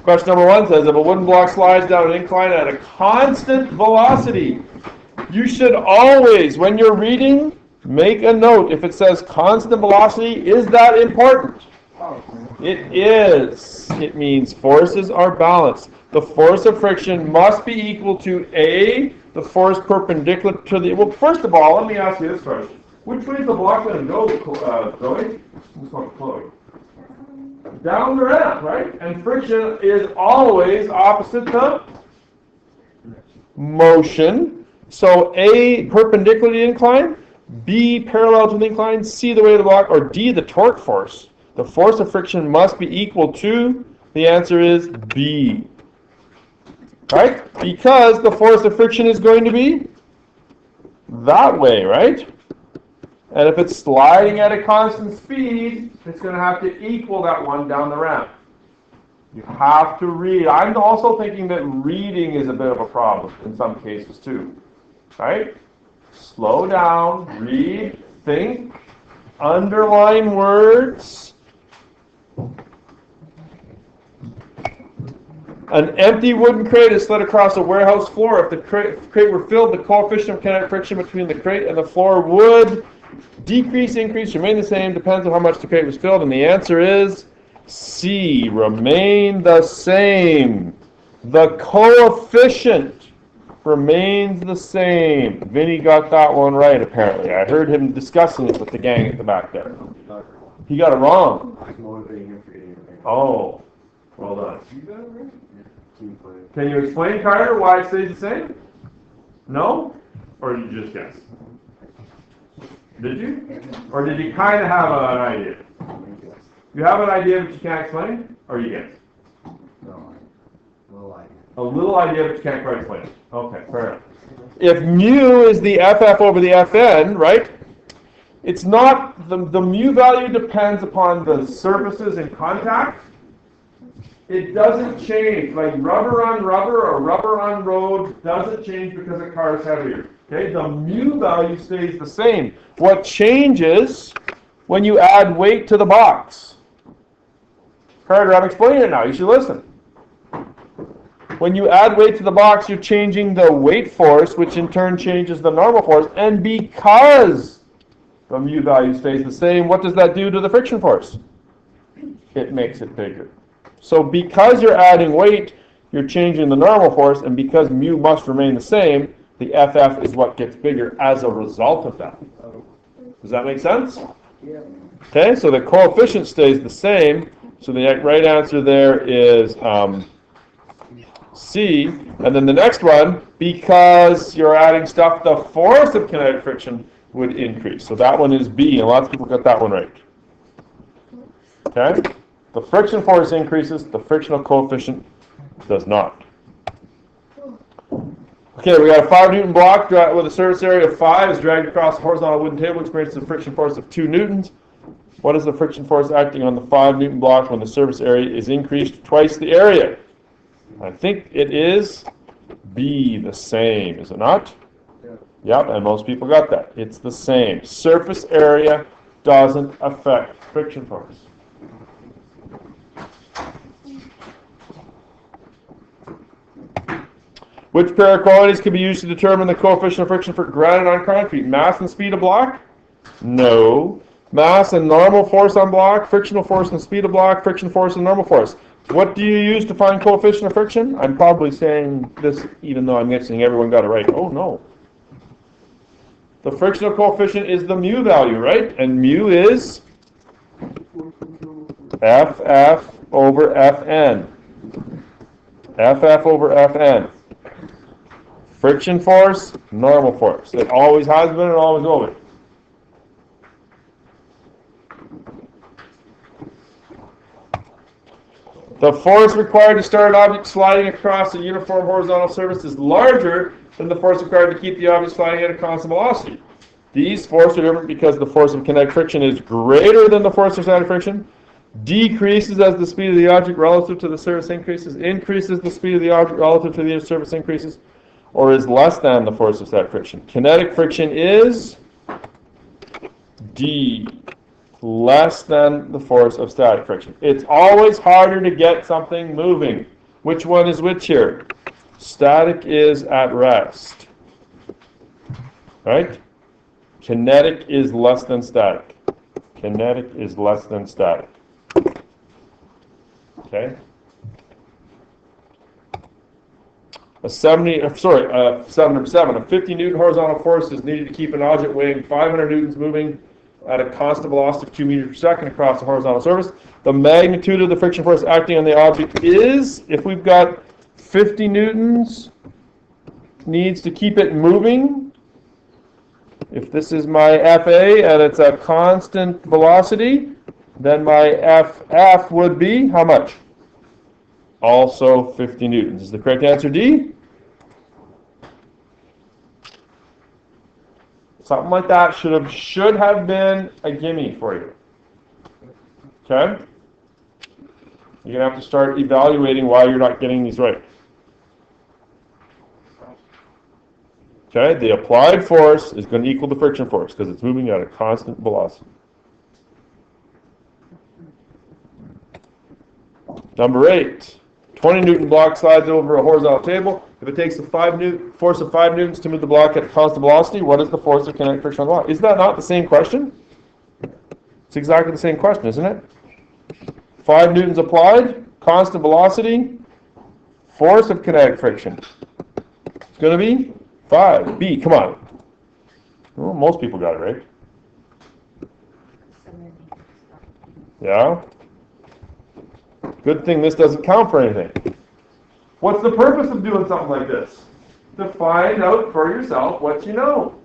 Question number 1 says, if a wooden block slides down an incline at a constant velocity, you should always, when you're reading, make a note. If it says constant velocity, is that important? It is. It means forces are balanced. The force of friction must be equal to A, the force perpendicular to the... Well, first of all, let me ask you this question. Which way is the block going to go, Zoe? Let's call it Chloe. Down the ramp, right? And friction is always opposite the motion. So A, perpendicular to the incline, B, parallel to the incline, C, the weight of the block, or D, the torque force. The force of friction must be equal to, the answer is B. Right? Because the force of friction is going to be that way, right? And if it's sliding at a constant speed, it's going to have to equal that one down the ramp. You have to read. I'm also thinking that reading is a bit of a problem in some cases too. Right? Slow down, read, think, underline words. An empty wooden crate is slid across a warehouse floor. If the crate were filled, the coefficient of kinetic friction between the crate and the floor would decrease, increase, remain the same, depends on how much the crate was filled, and the answer is C, remain the same. The coefficient remains the same. Vinny got that one right, apparently. I heard him discussing it with the gang at the back there. He got it wrong. Oh, well done. Can you explain, Carter, why it stays the same? No? Or did you just guess? Did you? Or did you kind of have an idea? You have an idea but you can't explain? Or you guess? No, a little idea. A little idea but you can't quite explain it. Okay, fair enough. If mu is the FF over the FN, right? It's not, the mu value depends upon the surfaces in contact. It doesn't change. Like rubber on rubber or rubber on road doesn't change because a car is heavier. Okay, the mu value stays the same. What changes when you add weight to the box? Carter, I'm explaining it now. You should listen. When you add weight to the box, you're changing the weight force, which in turn changes the normal force. And because the mu value stays the same, what does that do to the friction force? It makes it bigger. So because you're adding weight, you're changing the normal force, and because mu must remain the same, the FF is what gets bigger as a result of that. Does that make sense? Yeah. Okay, so the coefficient stays the same. So the right answer there is C. And then the next one, because you're adding stuff, the force of kinetic friction would increase. So that one is B, and lots of people got that one right. Okay? The friction force increases, the frictional coefficient does not. Okay, we got a 5 Newton block with a surface area of 5 is dragged across a horizontal wooden table, experiences a friction force of 2 newtons. What is the friction force acting on the 5 Newton block when the surface area is increased twice the area? I think it is B, the same, is it not? Yeah. Yep, and most people got that. It's the same. Surface area doesn't affect friction force. Which pair of quantities can be used to determine the coefficient of friction for granite on concrete? Mass and speed of block? No. Mass and normal force on block, frictional force and speed of block, friction force and normal force. What do you use to find coefficient of friction? I'm probably saying this even though I'm guessing everyone got it right. Oh no. The frictional coefficient is the mu value, right? And mu is FF over Fn. FF over Fn. Friction force, normal force. It always has been and always will be. The force required to start an object sliding across a uniform horizontal surface is larger than the force required to keep the object sliding at a constant velocity. These forces are different because the force of kinetic friction is greater than the force of static friction, decreases as the speed of the object relative to the surface increases, increases the speed of the object relative to the surface increases, or is less than the force of static friction. Kinetic friction is D. less than the force of static friction. It's always harder to get something moving. Which one is which here? Static is at rest. Right? Kinetic is less than static. Kinetic is less than static. Okay? Number 7. A 50 Newton horizontal force is needed to keep an object weighing 500 newtons moving at a constant velocity of 2 meters per second across the horizontal surface. The magnitude of the friction force acting on the object is, if we've got 50 newtons, needs to keep it moving. If this is my FA and it's a constant velocity, then my FF would be how much? Also 50 newtons. Is the correct answer D? Something like that should have been a gimme for you. Okay? You're going to have to start evaluating why you're not getting these right. Okay? The applied force is going to equal the friction force because it's moving at a constant velocity. Number 8. 20 Newton block slides over a horizontal table. If it takes a force of 5 newtons to move the block at constant velocity, what is the force of kinetic friction on the block? Is that not the same question? It's exactly the same question, isn't it? 5 newtons applied, constant velocity, force of kinetic friction. It's going to be 5. B, come on. Well, most people got it right. Yeah? Good thing this doesn't count for anything. What's the purpose of doing something like this? To find out for yourself what you know.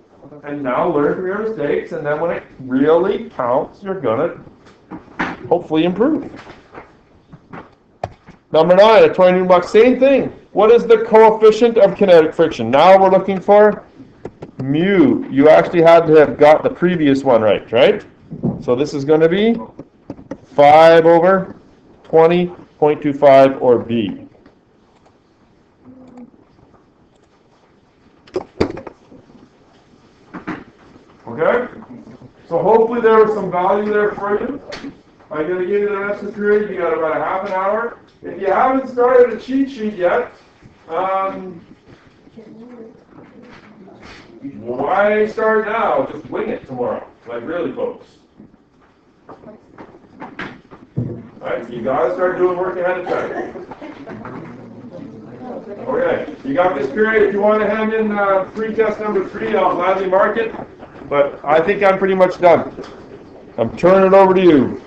And now learn from your mistakes, and then when it really counts, you're going to hopefully improve. Number 9, a 20 Newton block, same thing. What is the coefficient of kinetic friction? Now we're looking for mu. You actually had to have got the previous one right? So this is going to be 5 over 20.25, or B. Okay? So hopefully there was some value there for you. I'm going to give you the rest of the period. You got about a half an hour. If you haven't started a cheat sheet yet, why start now? Just wing it tomorrow. Like really, folks. Alright, you got to start doing work ahead of time. Okay, you got this period. If you want to hand in free test number 3, I'll gladly mark it. But I think I'm pretty much done. I'm turning it over to you.